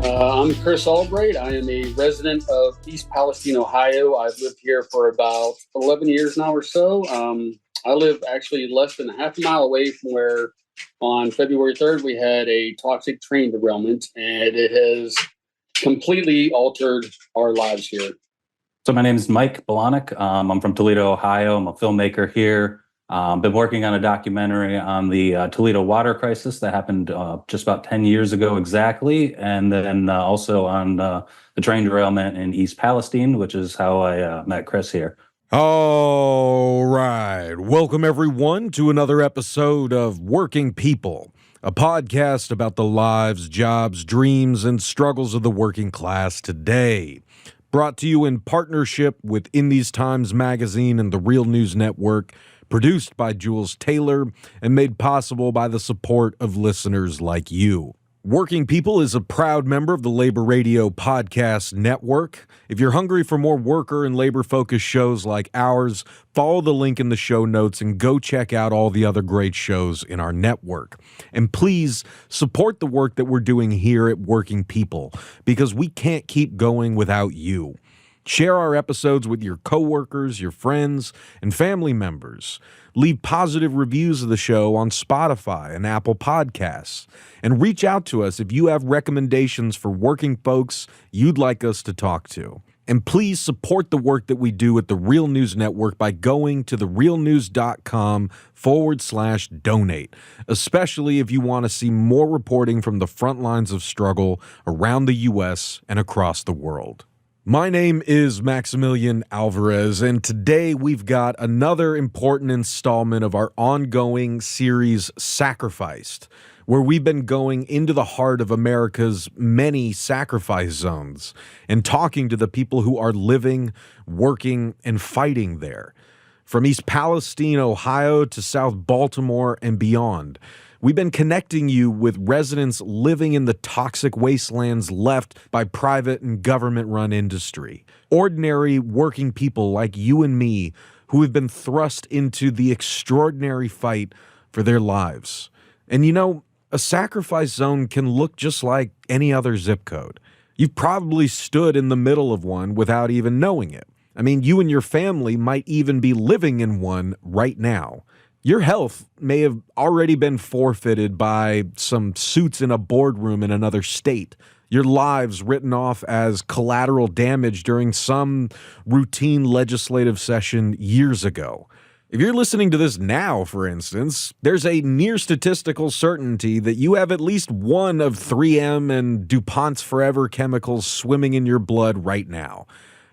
I'm Chris Albright. I am a resident of East Palestine, Ohio. I've lived here for about 11 years now or so. I live actually less than half a mile away from where on February 3rd we had a toxic train derailment, and it has completely altered our lives here. So my name is Mike Balonek. I'm from Toledo, Ohio. I'm a filmmaker here. Been working on a documentary on the Toledo Water Crisis that happened just about 10 years ago exactly, and then also on the train derailment in East Palestine, which is how I met Chris here. All right. Welcome, everyone, to another episode of Working People, a podcast about the lives, jobs, dreams, and struggles of the working class today. Brought to you in partnership with In These Times magazine and the Real News Network, produced by Jules Taylor, and made possible by the support of listeners like you. Working People is a proud member of the Labor Radio Podcast Network. If you're hungry for more worker and labor-focused shows like ours, follow the link in the show notes and go check out all the other great shows in our network. And please support the work that we're doing here at Working People, because we can't keep going without you. Share our episodes with your coworkers, your friends, and family members. Leave positive reviews of the show on Spotify and Apple Podcasts. And reach out to us if you have recommendations for working folks you'd like us to talk to. And please support the work that we do at the Real News Network by going to therealnews.com/donate, especially if you want to see more reporting from the front lines of struggle around the U.S. and across the world. My name is Maximilian Alvarez, and today we've got another important installment of our ongoing series, Sacrificed, where we've been going into the heart of America's many sacrifice zones and talking to the people who are living, working, and fighting there. From East Palestine, Ohio to South Baltimore and beyond, we've been connecting you with residents living in the toxic wastelands left by private and government-run industry. Ordinary working people like you and me who have been thrust into the extraordinary fight for their lives. And you know, a sacrifice zone can look just like any other zip code. You've probably stood in the middle of one without even knowing it. I mean, you and your family might even be living in one right now. Your health may have already been forfeited by some suits in a boardroom in another state. Your lives written off as collateral damage during some routine legislative session years ago. If you're listening to this now, for instance, there's a near statistical certainty that you have at least one of 3M and DuPont's Forever chemicals swimming in your blood right now.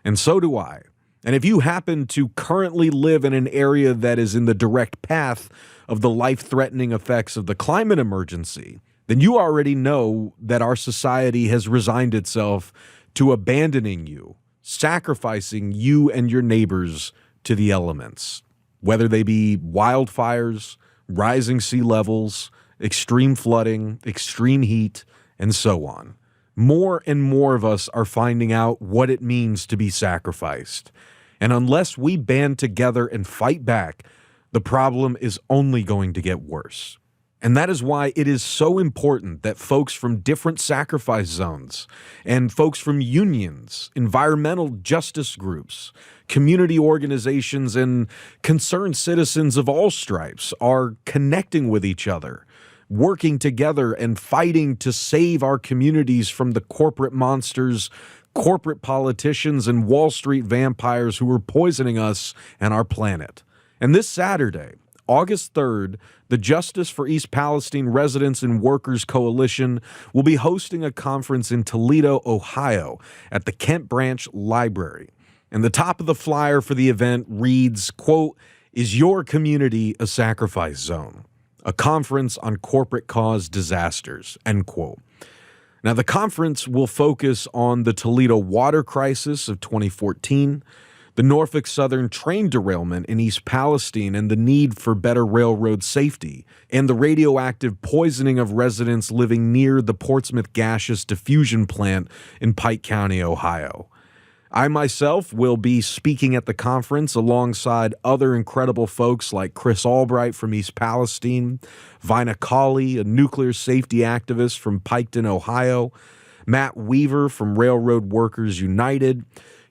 And so do I. And if you happen to currently live in an area that is in the direct path of the life-threatening effects of the climate emergency, then you already know that our society has resigned itself to abandoning you, sacrificing you and your neighbors to the elements, whether they be wildfires, rising sea levels, extreme flooding, extreme heat, and so on. More and more of us are finding out what it means to be sacrificed. And unless we band together and fight back, the problem is only going to get worse. And that is why it is so important that folks from different sacrifice zones and folks from unions, environmental justice groups, community organizations, and concerned citizens of all stripes are connecting with each other, working together and fighting to save our communities from the corporate monsters, corporate politicians, and Wall Street vampires who are poisoning us and our planet. And this Saturday, August 3rd, the Justice for East Palestine Residents and Workers Coalition will be hosting a conference in Toledo, Ohio, at the Kent Branch Library. And the top of the flyer for the event reads, quote, "Is your community a sacrifice zone? A conference on corporate caused disasters," end quote. Now, the conference will focus on the Toledo Water Crisis of 2014, the Norfolk Southern train derailment in East Palestine and the need for better railroad safety, and the radioactive poisoning of residents living near the Portsmouth Gaseous Diffusion Plant in Pike County, Ohio. I myself will be speaking at the conference alongside other incredible folks like Chris Albright from East Palestine, Vina Colley, a nuclear safety activist from Piketon, Ohio, Matt Weaver from Railroad Workers United,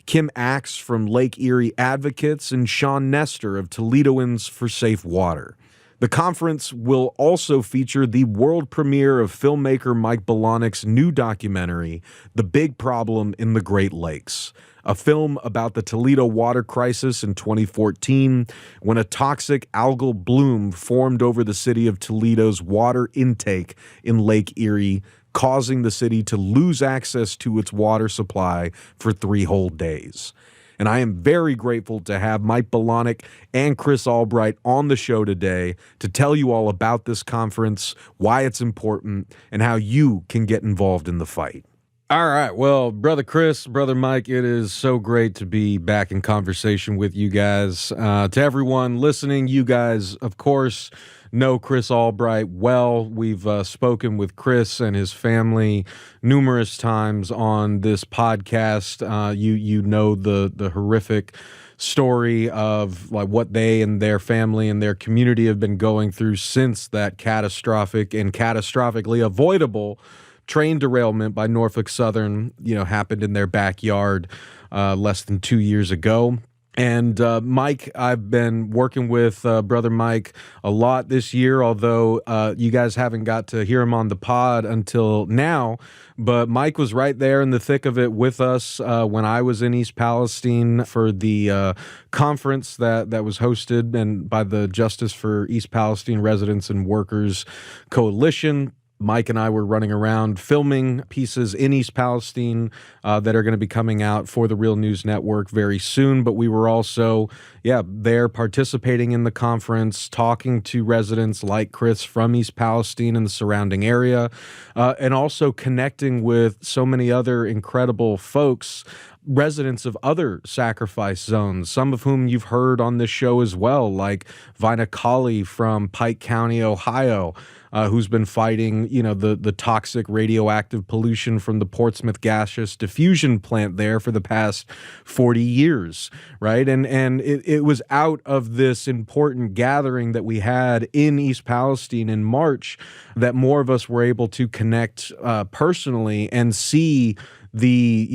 Kim Axe from Lake Erie Advocates, and Sean Nestor of Toledoans for Safe Water. The conference will also feature the world premiere of filmmaker Mike Balonek's new documentary, The Big Problem in the Great Lakes, a film about the Toledo Water Crisis in 2014, when a toxic algal bloom formed over the city of Toledo's water intake in Lake Erie, causing the city to lose access to its water supply for 3 whole days. And I am very grateful to have Mike Balonek and Chris Albright on the show today to tell you all about this conference, why it's important, and how you can get involved in the fight. All right. Well, Brother Chris, Brother Mike, it is so great to be back in conversation with you guys. To everyone listening, you guys, of course, know Chris Albright well. We've spoken with Chris and his family numerous times on this podcast. You know the horrific story of like what they and their family and their community have been going through since that catastrophic and catastrophically avoidable train derailment by Norfolk Southern, happened in their backyard less than 2 years ago. And Mike, I've been working with Brother Mike a lot this year, although you guys haven't got to hear him on the pod until now. But Mike was right there in the thick of it with us when I was in East Palestine for the conference that was hosted and by the Justice for East Palestine Residents and Workers Coalition. Mike and I were running around filming pieces in East Palestine that are going to be coming out for the Real News Network very soon. But we were also, there participating in the conference, talking to residents like Chris from East Palestine and the surrounding area, and also connecting with so many other incredible folks, residents of other sacrifice zones, some of whom you've heard on this show as well, like Vina Colley from Pike County, Ohio, who's been fighting, the toxic radioactive pollution from the Portsmouth Gaseous Diffusion Plant there for the past 40 years, right? And it was out of this important gathering that we had in East Palestine in March that more of us were able to connect personally and see the,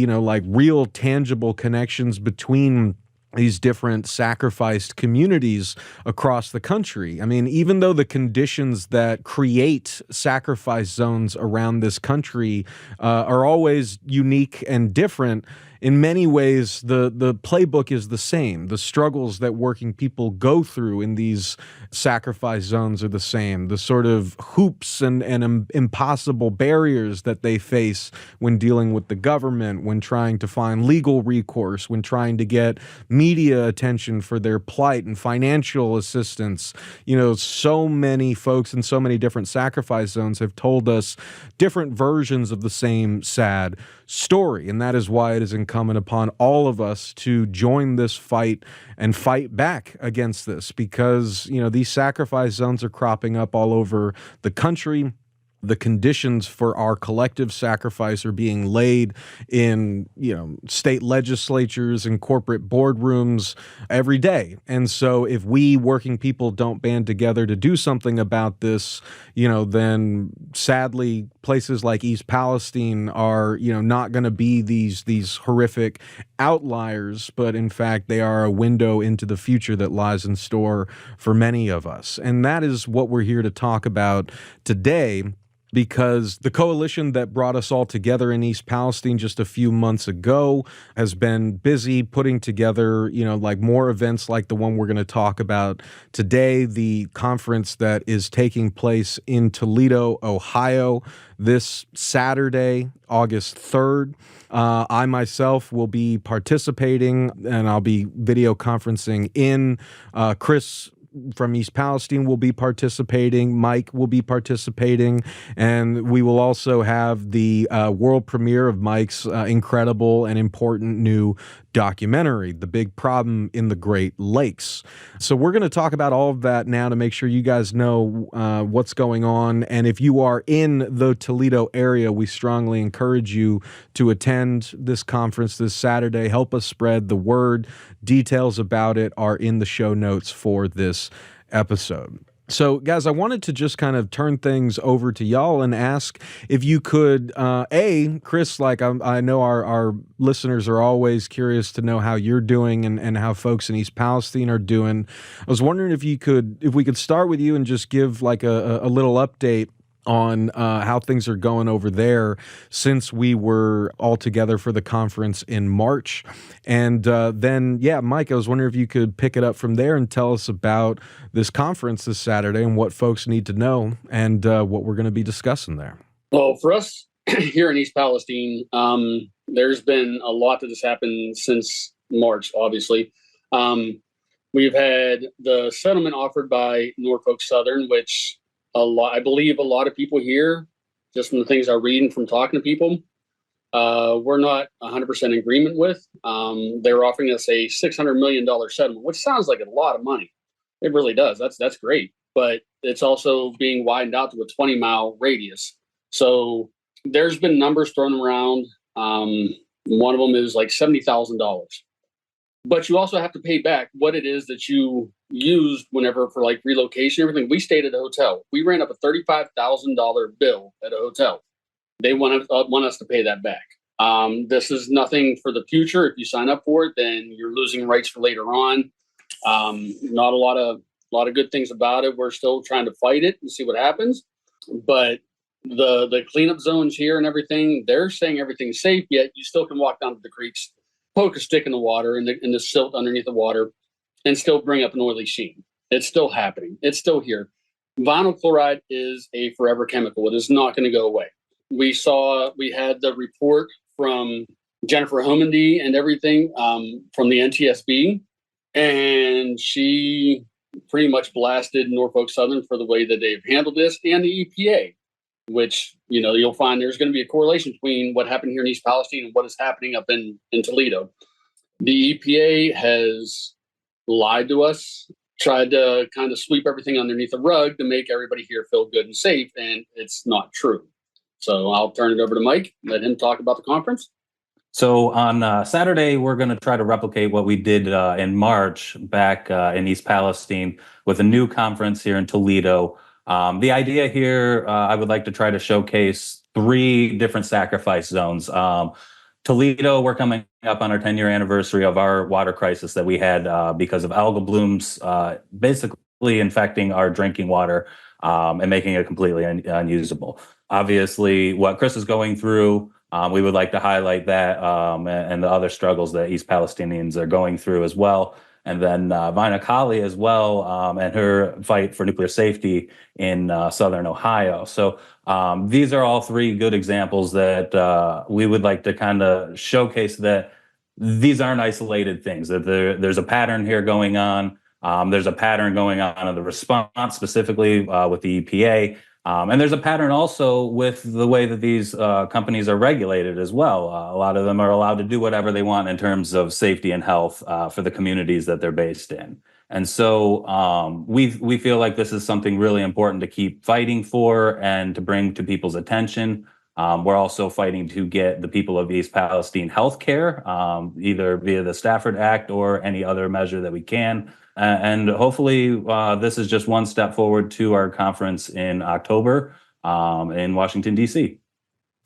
real tangible connections between these different sacrificed communities across the country. I mean, even though the conditions that create sacrifice zones around this country are always unique and different, in many ways, the playbook is the same. The struggles that working people go through in these sacrifice zones are the same. The sort of hoops and impossible barriers that they face when dealing with the government, when trying to find legal recourse, when trying to get media attention for their plight and financial assistance. So many folks in so many different sacrifice zones have told us different versions of the same sad story. And that is why it is incumbent upon all of us to join this fight and fight back against this, because, these sacrifice zones are cropping up all over the country. The conditions for our collective sacrifice are being laid in, state legislatures and corporate boardrooms every day. And so if we working people don't band together to do something about this, then sadly places like East Palestine are, not going to be these horrific outliers, but in fact they are a window into the future that lies in store for many of us. And that is what we're here to talk about today, because the coalition that brought us all together in East Palestine just a few months ago has been busy putting together, more events like the one we're going to talk about today, the conference that is taking place in Toledo, Ohio, this Saturday, August 3rd. I myself will be participating, and I'll be video conferencing in. Chris from East Palestine will be participating. Mike will be participating. And we will also have the world premiere of Mike's incredible and important new documentary, The Big Problem in the Great Lakes. So we're going to talk about all of that now to make sure you guys know what's going on. And if you are in the Toledo area, we strongly encourage you to attend this conference this Saturday. Help us spread the word. Details about it are in the show notes for this episode. So, guys, I wanted to just kind of turn things over to y'all and ask if you could, Chris, like I know our listeners are always curious to know how you're doing and how folks in East Palestine are doing. I was wondering if we could start with you and just give like a little update on how things are going over there since we were all together for the conference in March. And then, Mike, I was wondering if you could pick it up from there and tell us about this conference this Saturday and what folks need to know and what we're going to be discussing there. Well, for us here in East Palestine, there's been a lot that has happened since March, obviously. We've had the settlement offered by Norfolk Southern, which I believe a lot of people here, just from the things I read and from talking to people, we're not 100% in agreement with. They're offering us a $600 million settlement, which sounds like a lot of money. It really does. That's great. But it's also being widened out to a 20-mile radius. So there's been numbers thrown around. One of them is like $70,000. But you also have to pay back what it is that you used whenever for like relocation, everything. We stayed at a hotel. We ran up a $35,000 bill at a hotel. They want us to pay that back. This is nothing for the future. If you sign up for it, then you're losing rights for later on. Not a lot of good things about it. We're still trying to fight it and see what happens. But the cleanup zones here and everything, they're saying everything's safe, yet you still can walk down to the creeks, poke a stick in the water in the silt underneath the water, and still bring up an oily sheen. It's still happening. It's still here. Vinyl chloride is a forever chemical. It is not going to go away. We had the report from Jennifer Homendy and everything from the NTSB, and she pretty much blasted Norfolk Southern for the way that they've handled this, and the EPA, which, you'll find there's going to be a correlation between what happened here in East Palestine and what is happening up in Toledo. The EPA has lied to us, tried to kind of sweep everything underneath the rug to make everybody here feel good and safe, and it's not true. So I'll turn it over to Mike, let him talk about the conference. So on Saturday, we're going to try to replicate what we did in March back in East Palestine with a new conference here in Toledo. The idea here, I would like to try to showcase 3 different sacrifice zones. Toledo, we're coming up on our 10-year anniversary of our water crisis that we had because of algal blooms basically infecting our drinking water and making it completely unusable. Obviously, what Chris is going through, we would like to highlight that and the other struggles that East Palestinians are going through as well. And then Vina Kali as well, and her fight for nuclear safety in Southern Ohio. So these are all 3 good examples that we would like to kind of showcase that these aren't isolated things, that there's a pattern here going on. There's a pattern going on in the response, specifically with the EPA. And there's a pattern also with the way that these companies are regulated as well. A lot of them are allowed to do whatever they want in terms of safety and health for the communities that they're based in. And so we feel like this is something really important to keep fighting for and to bring to people's attention. We're also fighting to get the people of East Palestine health care, either via the Stafford Act or any other measure that we can. And hopefully this is just one step forward to our conference in October in Washington, D.C.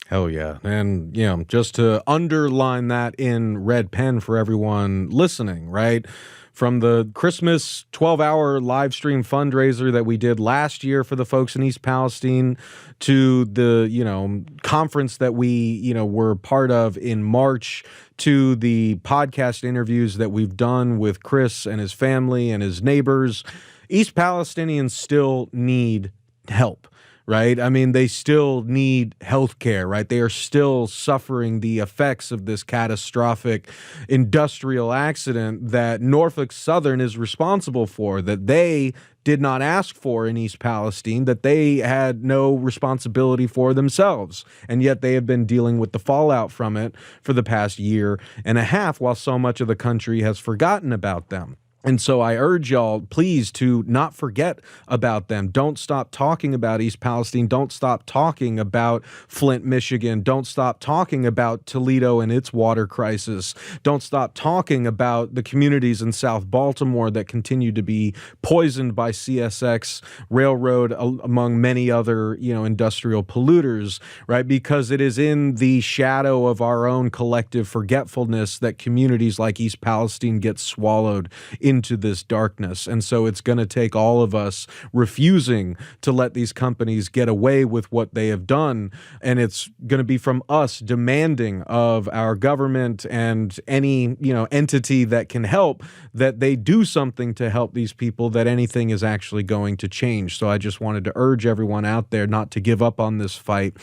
Hell yeah. And, just to underline that in red pen for everyone listening, right? From the Christmas 12-hour live stream fundraiser that we did last year for the folks in East Palestine to the, conference that we, were part of in March, to the podcast interviews that we've done with Chris and his family and his neighbors, East Palestinians still need help. Right? I mean, they still need health care, right? They are still suffering the effects of this catastrophic industrial accident that Norfolk Southern is responsible for, that they did not ask for in East Palestine, that they had no responsibility for themselves. And yet they have been dealing with the fallout from it for the past 1.5 years, while so much of the country has forgotten about them. And so I urge y'all, please, to not forget about them. Don't stop talking about East Palestine. Don't stop talking about Flint, Michigan. Don't stop talking about Toledo and its water crisis. Don't stop talking about the communities in South Baltimore that continue to be poisoned by CSX railroad, among many other, industrial polluters, right? Because it is in the shadow of our own collective forgetfulness that communities like East Palestine get swallowed into this darkness. And so it's going to take all of us refusing to let these companies get away with what they have done. And it's going to be from us demanding of our government and any, entity that can help, that they do something to help these people, that anything is actually going to change. So I just wanted to urge everyone out there not to give up on this fight.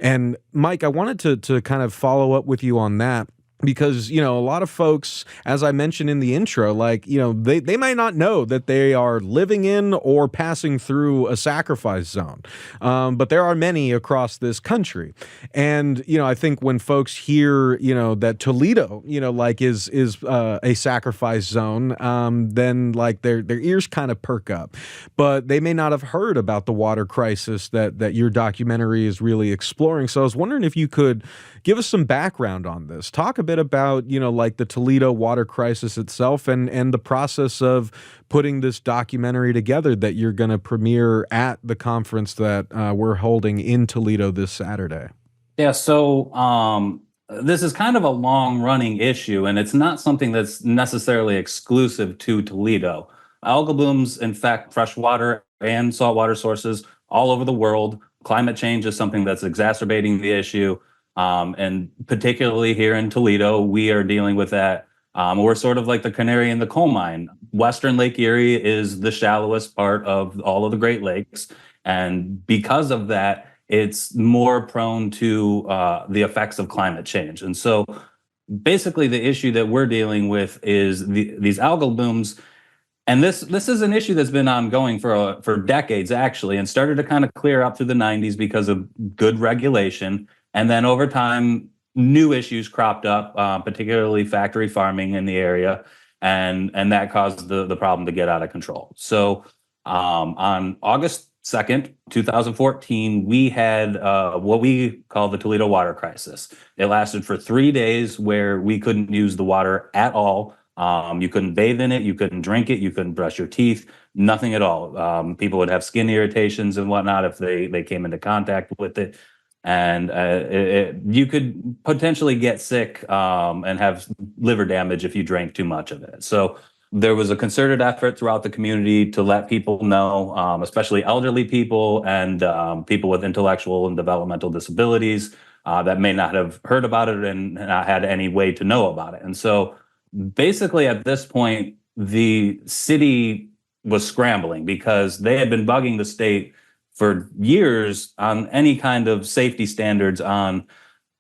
And Mike, I wanted to kind of follow up with you on that. Because, a lot of folks, as I mentioned in the intro, they might not know that they are living in or passing through a sacrifice zone. But there are many across this country. And, I think when folks hear, that Toledo, is a sacrifice zone, then their ears kind of perk up. But they may not have heard about the water crisis that your documentary is really exploring. So I was wondering if you could give us some background on this. Talk a bit about, the Toledo water crisis itself and the process of putting this documentary together that you're going to premiere at the conference that we're holding in Toledo this Saturday. Yeah, so this is kind of a long-running issue, and it's not something that's necessarily exclusive to Toledo. Algal blooms infect freshwater and saltwater sources all over the world. Climate change is something that's exacerbating the issue. And particularly here in Toledo, we are dealing with that. We're sort of like the canary in the coal mine. Western Lake Erie is the shallowest part of all of the Great Lakes. And because of that, it's more prone to the effects of climate change. And so basically the issue that we're dealing with is these algal blooms. And this is an issue that's been ongoing for decades, actually, and started to kind of clear up through the 90s because of good regulation. And then over time, new issues cropped up, particularly factory farming in the area, and that caused the problem to get out of control. So on August 2nd, 2014, we had what we call the Toledo Water Crisis. It lasted for 3 days where we couldn't use the water at all. You couldn't bathe in it, you couldn't drink it, you couldn't brush your teeth, nothing at all. People would have skin irritations and whatnot if they came into contact with it. And you could potentially get sick and have liver damage if you drank too much of it. So there was a concerted effort throughout the community to let people know, especially elderly people and people with intellectual and developmental disabilities that may not have heard about it and not had any way to know about it. And so basically at this point, the city was scrambling because they had been bugging the state for years on any kind of safety standards on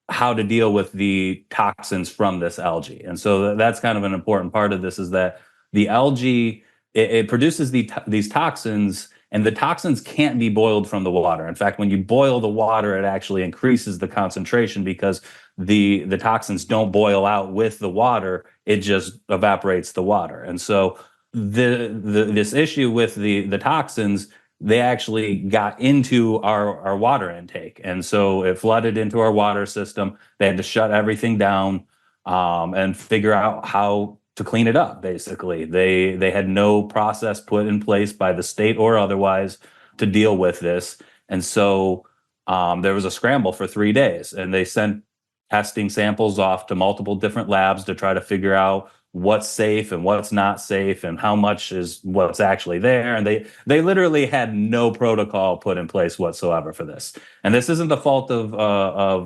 how to deal with the toxins from this algae. And so that's kind of an important part of this, is that the algae, it produces these toxins, and the toxins can't be boiled from the water. In fact, when you boil the water, it actually increases the concentration because the toxins don't boil out with the water, it just evaporates the water. And so this issue with the toxins, they actually got into our water intake. And so it flooded into our water system. They had to shut everything down and figure out how to clean it up, basically. They had no process put in place by the state or otherwise to deal with this. And so there was a scramble for 3 days, and they sent testing samples off to multiple different labs to try to figure out what's safe and what's not safe and how much is what's actually there. And they literally had no protocol put in place whatsoever for this. And this isn't the fault of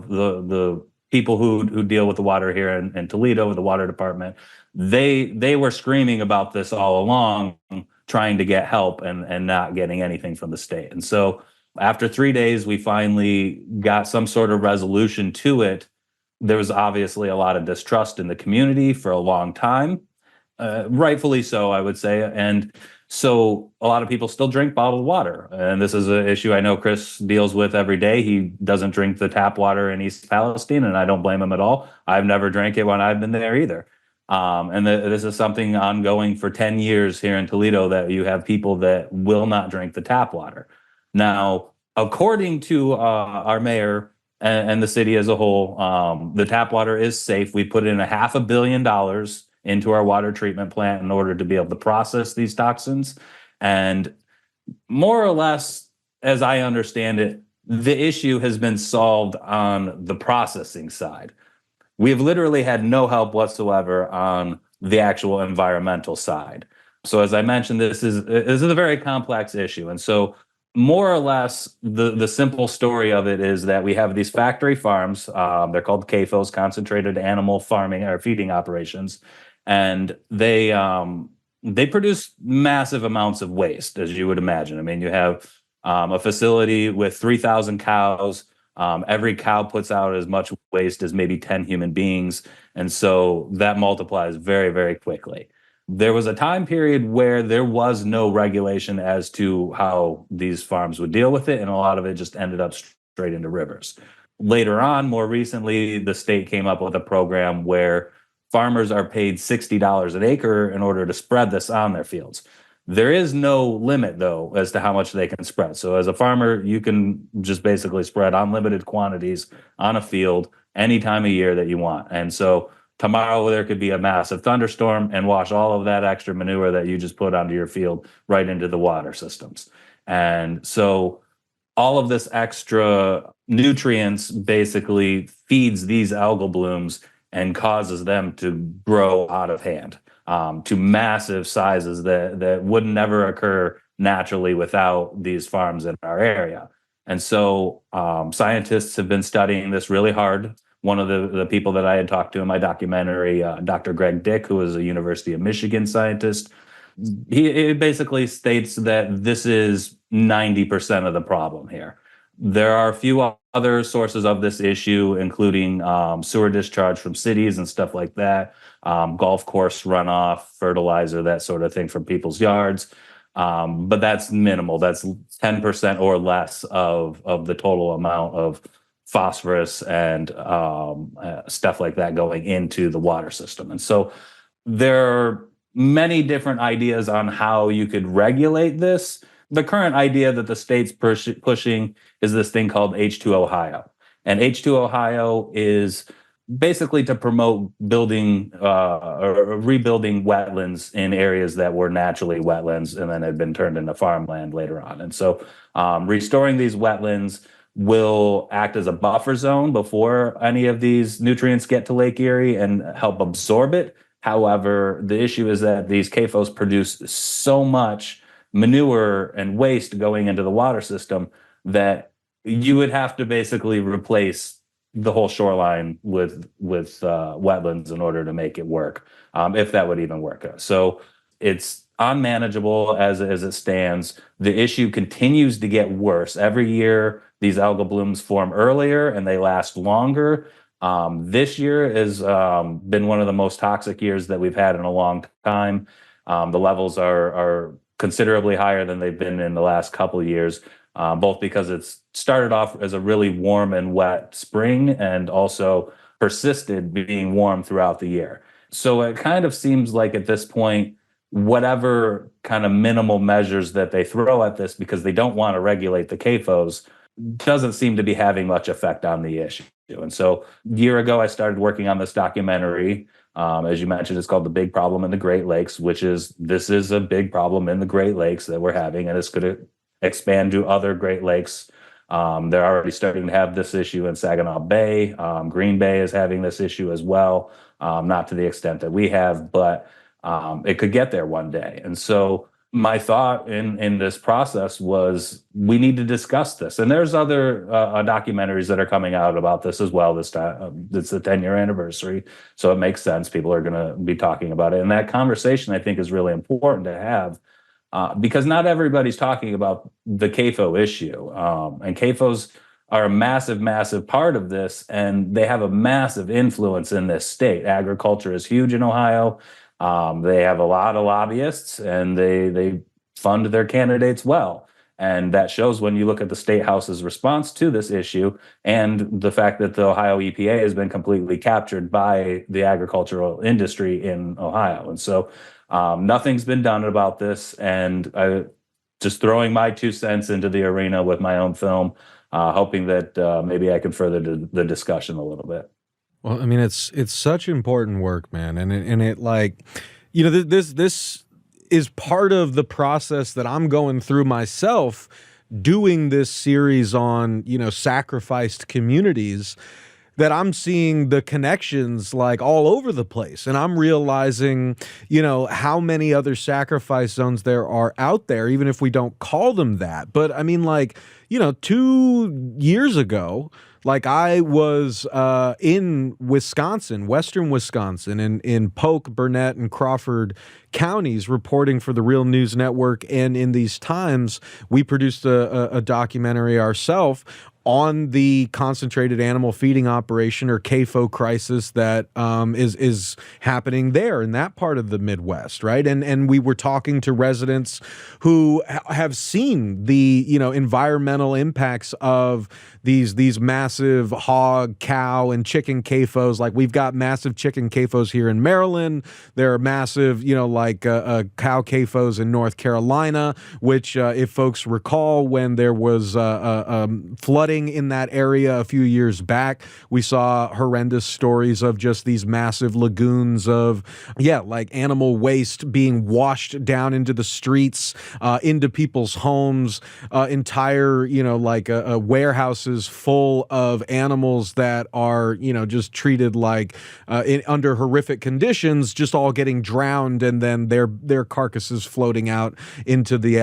the people who deal with the water here in Toledo, the water department. They were screaming about this all along, trying to get help and not getting anything from the state. And so after 3 days, we finally got some sort of resolution to it. There was obviously a lot of distrust in the community for a long time, rightfully so, I would say. And so a lot of people still drink bottled water. And this is an issue I know Chris deals with every day. He doesn't drink the tap water in East Palestine, and I don't blame him at all. I've never drank it when I've been there either. This is something ongoing for 10 years here in Toledo, that you have people that will not drink the tap water. Now, according to our mayor and the city as a whole, the tap water is safe. We put in $500 million into our water treatment plant in order to be able to process these toxins. And more or less, as I understand it, the issue has been solved on the processing side. We have literally had no help whatsoever on the actual environmental side. So as I mentioned, this is a very complex issue. And so more or less, the simple story of it is that we have these factory farms. They're called CAFOs, concentrated animal farming or feeding operations. And they produce massive amounts of waste, as you would imagine. I mean, you have a facility with 3,000 cows. Every cow puts out as much waste as maybe 10 human beings. And so that multiplies very, very quickly. There was a time period where there was no regulation as to how these farms would deal with it, and a lot of it just ended up straight into rivers. Later on, more recently, the state came up with a program where farmers are paid $60 an acre in order to spread this on their fields. There is no limit, though, as to how much they can spread. So as a farmer, you can just basically spread unlimited quantities on a field any time of year that you want. And so tomorrow there could be a massive thunderstorm and wash all of that extra manure that you just put onto your field right into the water systems. And so all of this extra nutrients basically feeds these algal blooms and causes them to grow out of hand. To massive sizes that would never occur naturally without these farms in our area. And so scientists have been studying this really hard. One of the people that I had talked to in my documentary, Dr. Greg Dick, who is a University of Michigan scientist, he basically states that this is 90% of the problem here. There are a few other sources of this issue, including sewer discharge from cities and stuff like that, golf course runoff, fertilizer, that sort of thing from people's yards. But that's minimal. That's 10% or less of the total amount of phosphorus and stuff like that going into the water system. And so there are many different ideas on how you could regulate this. The current idea that the state's pushing is this thing called H2 Ohio. And H2 Ohio is basically to promote building or rebuilding wetlands in areas that were naturally wetlands and then had been turned into farmland later on. And so restoring these wetlands will act as a buffer zone before any of these nutrients get to Lake Erie and help absorb it. However, the issue is that these CAFOs produce so much manure and waste going into the water system that you would have to basically replace the whole shoreline with wetlands in order to make it work, if that would even work. So it's unmanageable as it stands. The issue continues to get worse. Every year, these algal blooms form earlier and they last longer. This year has been one of the most toxic years that we've had in a long time. The levels are considerably higher than they've been in the last couple of years, both because it's started off as a really warm and wet spring and also persisted being warm throughout the year. So it kind of seems like at this point, whatever kind of minimal measures that they throw at this because they don't want to regulate the CAFOs doesn't seem to be having much effect on the issue. And so a year ago, I started working on this documentary. As you mentioned, it's called The Big Problem in the Great Lakes, this is a big problem in the Great Lakes that we're having, and it's going to expand to other Great Lakes. They're already starting to have this issue in Saginaw Bay. Green Bay is having this issue as well, not to the extent that we have, but it could get there one day. And so my thought in this process was we need to discuss this. And there's other documentaries that are coming out about this as well this time. It's the 10-year anniversary, so it makes sense. People are going to be talking about it. And that conversation, I think, is really important to have because not everybody's talking about the CAFO issue. And CAFOs are a massive, massive part of this, and they have a massive influence in this state. Agriculture is huge in Ohio. They have a lot of lobbyists and they fund their candidates well. And that shows when you look at the State House's response to this issue and the fact that the Ohio EPA has been completely captured by the agricultural industry in Ohio. And so nothing's been done about this. And I just throwing my 2 cents into the arena with my own film, hoping that maybe I can further the discussion a little bit. Well, I mean, it's such important work, man, and it like, you know, this is part of the process that I'm going through myself, doing this series on, you know, sacrificed communities, that I'm seeing the connections like all over the place. And I'm realizing, you know, how many other sacrifice zones there are out there, even if we don't call them that. But I mean, like, you know, 2 years ago, like I was in Wisconsin, western Wisconsin, in Polk, Burnett, and Crawford counties, reporting for the Real News Network. And in these times, we produced a documentary ourselves on the concentrated animal feeding operation, or CAFO crisis, that is happening there in that part of the Midwest, right? And we were talking to residents who have seen the, you know, environmental impacts of these massive hog, cow, and chicken CAFOs. Like, we've got massive chicken CAFOs here in Maryland. There are massive, you know, like cow CAFOs in North Carolina, which if folks recall, when there was flooding in that area a few years back, we saw horrendous stories of just these massive lagoons of, like animal waste being washed down into the streets, into people's homes, entire, you know, like warehouses full of animals that are, you know, just treated like under horrific conditions, just all getting drowned, and then their carcasses floating out into the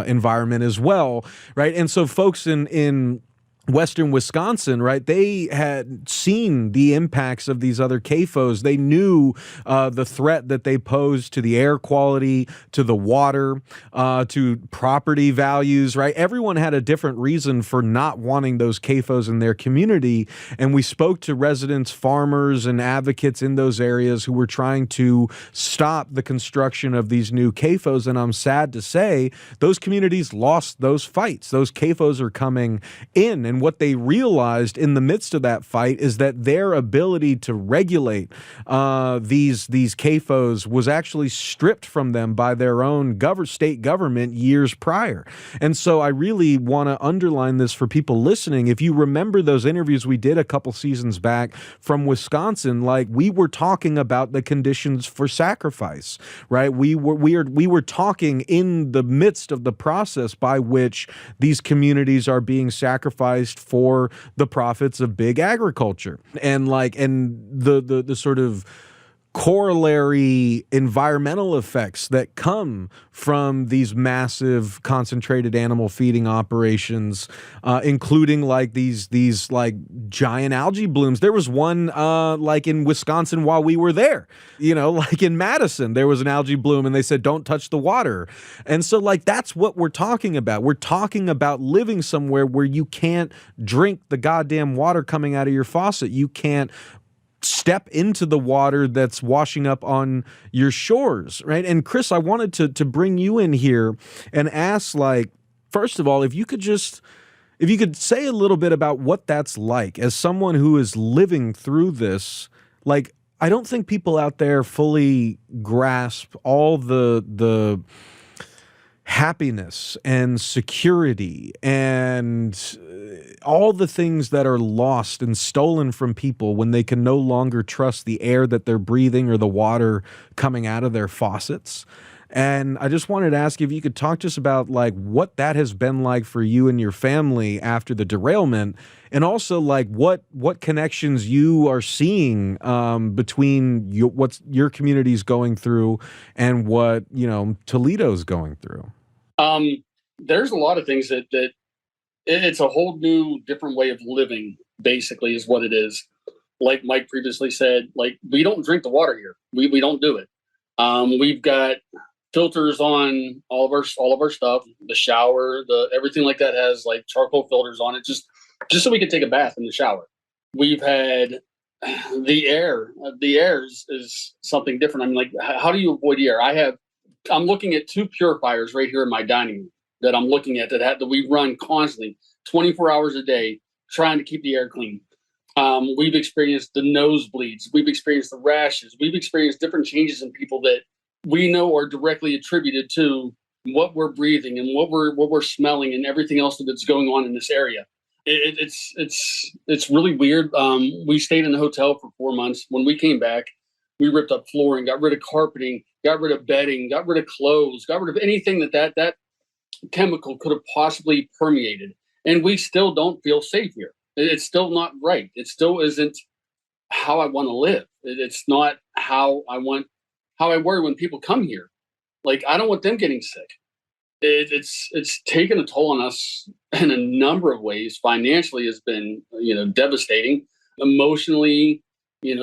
environment as well, right? And so folks in western Wisconsin, right, they had seen the impacts of these other CAFOs. They knew the threat that they posed to the air quality, to the water, to property values, right? Everyone had a different reason for not wanting those CAFOs in their community. And we spoke to residents, farmers, and advocates in those areas who were trying to stop the construction of these new CAFOs. And I'm sad to say those communities lost those fights. Those CAFOs are coming in. And what they realized in the midst of that fight is that their ability to regulate these CAFOs was actually stripped from them by their own state government years prior. And so I really want to underline this for people listening. If you remember those interviews we did a couple seasons back from Wisconsin, like, we were talking about the conditions for sacrifice, right? We were talking in the midst of the process by which these communities are being sacrificed for the profits of big agriculture, and the sort of corollary environmental effects that come from these massive concentrated animal feeding operations, including like these like giant algae blooms. There was one like in Wisconsin while we were there, you know, like in Madison, there was an algae bloom and they said, don't touch the water. And so like, that's what we're talking about. We're talking about living somewhere where you can't drink the goddamn water coming out of your faucet. You can't step into the water that's washing up on your shores, right? And Chris, I wanted to bring you in here and ask, like, first of all, if you could say a little bit about what that's like as someone who is living through this. Like, I don't think people out there fully grasp all the happiness and security and all the things that are lost and stolen from people when they can no longer trust the air that they're breathing or the water coming out of their faucets. And I just wanted to ask if you could talk to us about like what that has been like for you and your family after the derailment, and also like what connections you are seeing between what your community's going through and what, you know, Toledo's going through. There's a lot of things that it's a whole new different way of living, basically, is what it is. Like Mike previously said, like, we don't drink the water here. We don't do it. We've got filters on all of our stuff, the shower, everything like that has like charcoal filters on it, just so we can take a bath in the shower. We've had the air. The air is something different. I mean, like, how do you avoid the air? I'm looking at 2 purifiers right here in my dining room. that I'm looking at that we run constantly, 24 hours a day, trying to keep the air clean. We've experienced the nosebleeds. We've experienced the rashes. We've experienced different changes in people that we know are directly attributed to what we're breathing and what we're smelling and everything else that's going on in this area. It's really weird. We stayed in a hotel for 4 months. When we came back, we ripped up flooring, got rid of carpeting, got rid of bedding, got rid of clothes, got rid of anything that chemical could have possibly permeated. And we still don't feel safe here. It's still not right. It still isn't how I want to live. It's not how I worry when people come here. Like, I don't want them getting sick. It's taken a toll on us in a number of ways. Financially has been, devastating. Emotionally,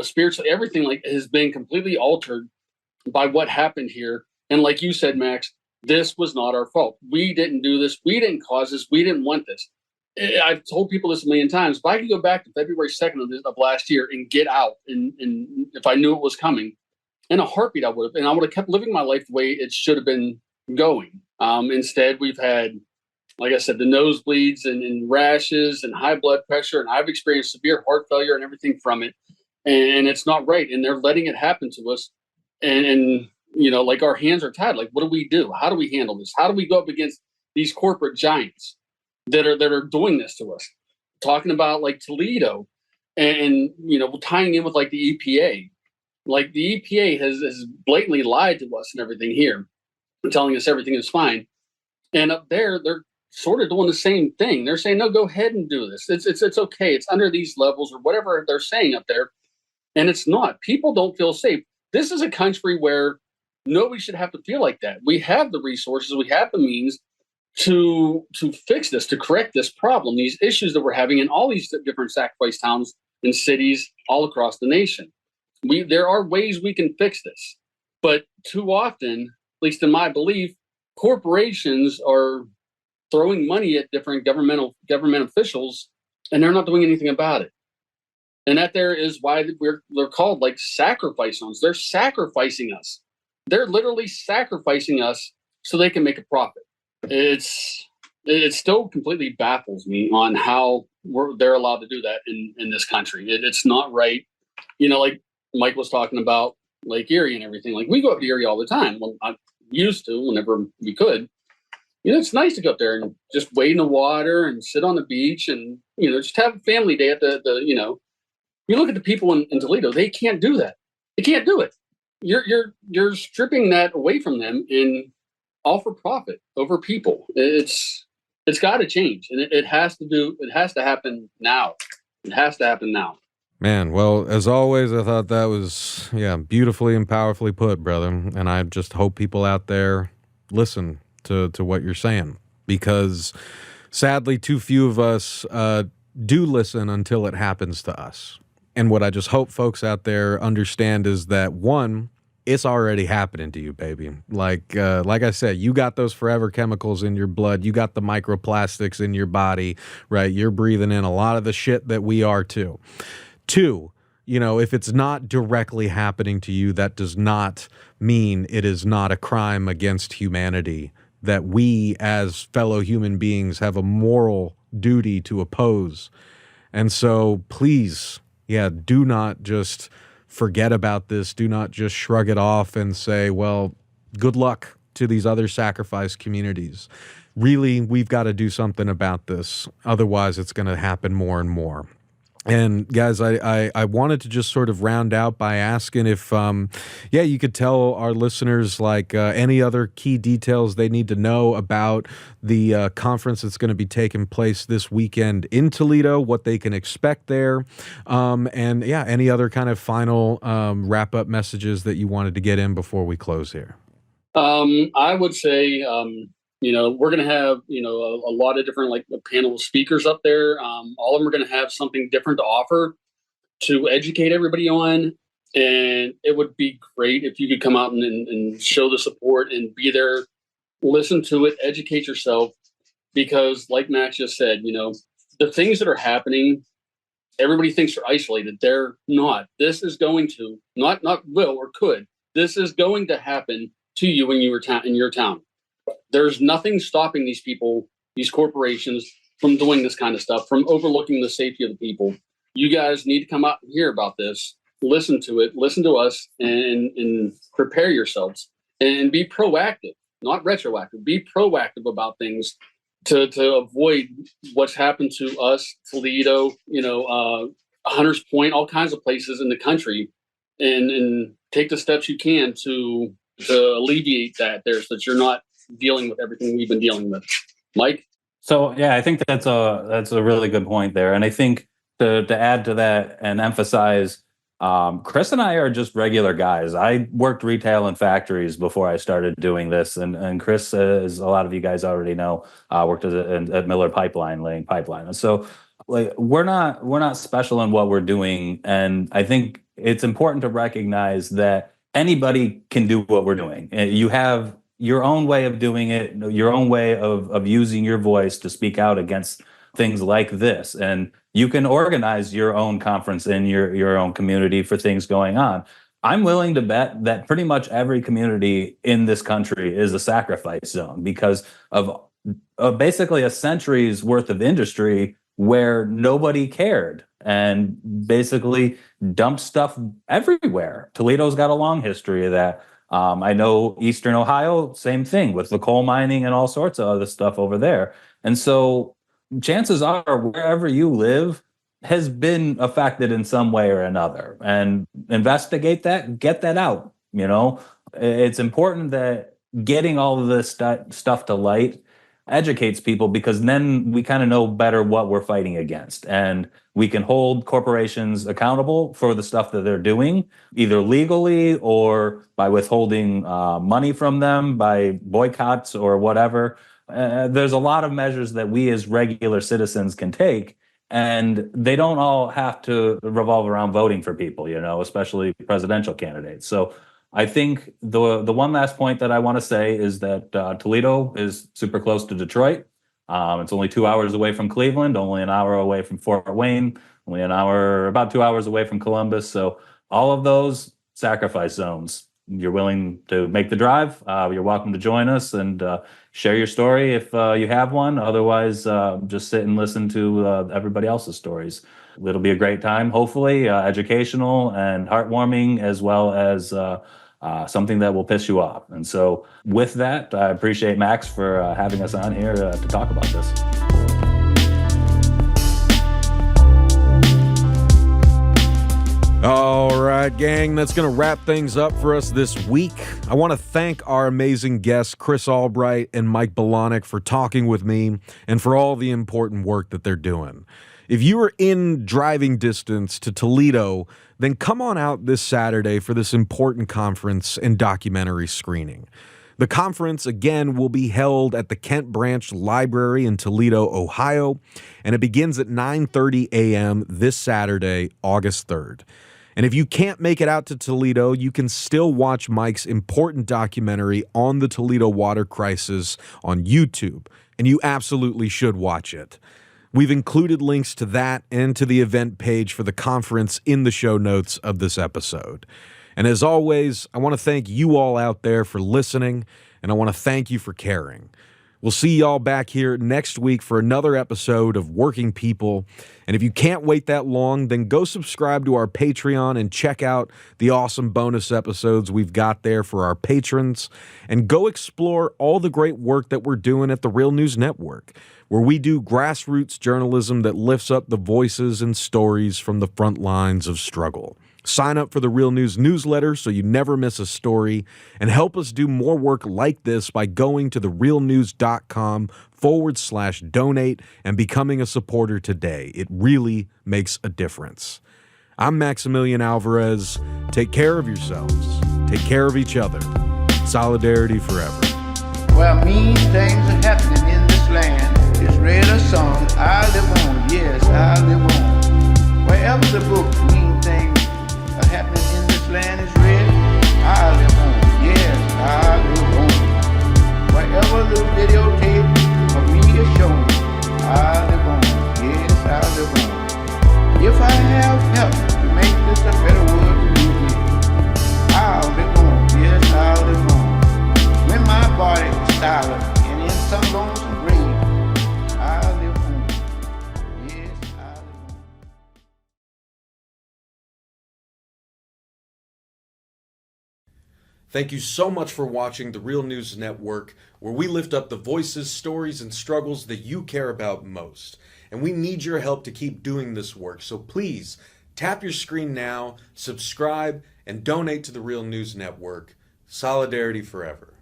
spiritually, everything has been completely altered by what happened here. And like you said, Max, this was not our fault. We didn't do this. We didn't cause this. We didn't want this. I've told people this a million times. If I could go back to February 2nd of last year and get out, and if I knew it was coming, in a heartbeat, I would have. And I would have kept living my life the way it should have been going. Instead, we've had, like I said, the nosebleeds and rashes and high blood pressure. And I've experienced severe heart failure and everything from it. And it's not right. And they're letting it happen to us. And our hands are tied. Like, what do we do? How do we handle this? How do we go up against these corporate giants that are doing this to us? Talking about like Toledo and tying in with like the EPA. Like, the EPA has blatantly lied to us and everything here, telling us everything is fine. And up there, they're sort of doing the same thing. They're saying, no, go ahead and do this. It's okay. It's under these levels or whatever they're saying up there. And it's not. People don't feel safe. This is a country where nobody should have to feel like that. We have the resources. We have the means to fix this, to correct this problem, these issues that we're having in all these different sacrifice towns and cities all across the nation. There are ways we can fix this. But too often, at least in my belief, corporations are throwing money at different government officials, and they're not doing anything about it. And that there is why they're called like sacrifice zones. They're sacrificing us. They're literally sacrificing us so they can make a profit. It still completely baffles me on how they're allowed to do that in this country. It's not right. Like Mike was talking about Lake Erie and everything. Like, we go up to Erie all the time. Well, I used to whenever we could. It's nice to go up there and just wade in the water and sit on the beach and just have a family day at the You look at the people in Toledo; they can't do that. They can't do it. You're stripping that away from them and all for profit over people. It's got to change, and it has to happen now. It has to happen now. Man, well, as always, I thought that was, beautifully and powerfully put, brother. And I just hope people out there listen to what you're saying, because sadly, too few of us do listen until it happens to us. And what I just hope folks out there understand is that, one, it's already happening to you, baby. Like I said, you got those forever chemicals in your blood. You got the microplastics in your body, right? You're breathing in a lot of the shit that we are too. Two, if it's not directly happening to you, that does not mean it is not a crime against humanity that we as fellow human beings have a moral duty to oppose. And so please, do not just forget about this. Do not just shrug it off and say, well, good luck to these other sacrifice communities. Really, we've got to do something about this. Otherwise, it's going to happen more and more. And guys, I wanted to just sort of round out by asking if, you could tell our listeners any other key details they need to know about the conference that's going to be taking place this weekend in Toledo, what they can expect there, and any other kind of final wrap up messages that you wanted to get in before we close here. I would say, we're going to have, a lot of different a panel of speakers up there. All of them are going to have something different to offer to educate everybody on. And it would be great if you could come out and show the support and be there, listen to it, educate yourself. Because like Max just said, the things that are happening, everybody thinks they're isolated. They're not. This is going to, not will or could, this is going to happen to you in your town. There's nothing stopping these people, these corporations, from doing this kind of stuff, from overlooking the safety of the people. You guys need to come out and hear about this, listen to it, listen to us, and prepare yourselves and be proactive, not retroactive. Be proactive about things to avoid what's happened to us, Toledo, Hunters Point, all kinds of places in the country, and take the steps you can to alleviate that there, so that you're not dealing with everything we've been dealing with. Mike? So yeah, I think that's a really good point there. And I think to add to that and emphasize, Chris and I are just regular guys. I worked retail and factories before I started doing this. And Chris, as a lot of you guys already know, worked at Miller Pipeline, laying pipeline. And so like we're not special in what we're doing. And I think it's important to recognize that anybody can do what we're doing. You have your own way of doing it, your own way of using your voice to speak out against things like this. And you can organize your own conference in your own community for things going on. I'm willing to bet that pretty much every community in this country is a sacrifice zone because of basically a century's worth of industry where nobody cared and basically dumped stuff everywhere. Toledo's got a long history of that. I know Eastern Ohio, same thing with the coal mining and all sorts of other stuff over there. And so chances are wherever you live has been affected in some way or another, and investigate that, get that out. It's important that getting all of this stuff to light educates people, because then we kind of know better what we're fighting against, and we can hold corporations accountable for the stuff that they're doing, either legally or by withholding money from them, by boycotts or whatever. There's a lot of measures that we as regular citizens can take, and they don't all have to revolve around voting for people, especially presidential candidates. So I think the one last point that I want to say is that Toledo is super close to Detroit. It's only 2 hours away from Cleveland, only an hour away from Fort Wayne, only about 2 hours away from Columbus. So all of those sacrifice zones. You're willing to make the drive, you're welcome to join us and share your story if you have one. Otherwise, just sit and listen to everybody else's stories. It'll be a great time, hopefully, educational and heartwarming, as well as something that will piss you off. And so with that, I appreciate Max for having us on here to talk about this. All right, gang, that's going to wrap things up for us this week. I want to thank our amazing guests, Chris Albright and Mike Balonek, for talking with me and for all the important work that they're doing. If you are in driving distance to Toledo, then come on out this Saturday for this important conference and documentary screening. The conference, again, will be held at the Kent Branch Library in Toledo, Ohio, and it begins at 9:30 a.m. this Saturday, August 3rd. And if you can't make it out to Toledo, you can still watch Mike's important documentary on the Toledo Water Crisis on YouTube, and you absolutely should watch it. We've included links to that and to the event page for the conference in the show notes of this episode. And as always, I want to thank you all out there for listening, and I want to thank you for caring. We'll see y'all back here next week for another episode of Working People. And if you can't wait that long, then go subscribe to our Patreon and check out the awesome bonus episodes we've got there for our patrons. And go explore all the great work that we're doing at the Real News Network, where we do grassroots journalism that lifts up the voices and stories from the front lines of struggle. Sign up for the Real News newsletter so you never miss a story, and help us do more work like this by going to therealnews.com/donate and becoming a supporter today. It really makes a difference. I'm Maximilian Alvarez. Take care of yourselves. Take care of each other. Solidarity forever. Well, mean things are happening in this land. It's read a song, I live on, yes, I live on. Wherever the book, mean things are happening in this land is read, I live on, yes, I live on. Wherever the videotape of me is shown, I live on, yes, I live on. If I have help to make this a better world to live in, I'll live on, yes, I'll live on. When my body is silent, Thank you so much for watching the Real News Network, where we lift up the voices, stories, and struggles that you care about most. And we need your help to keep doing this work. So please, tap your screen now, subscribe, and donate to the Real News Network. Solidarity forever.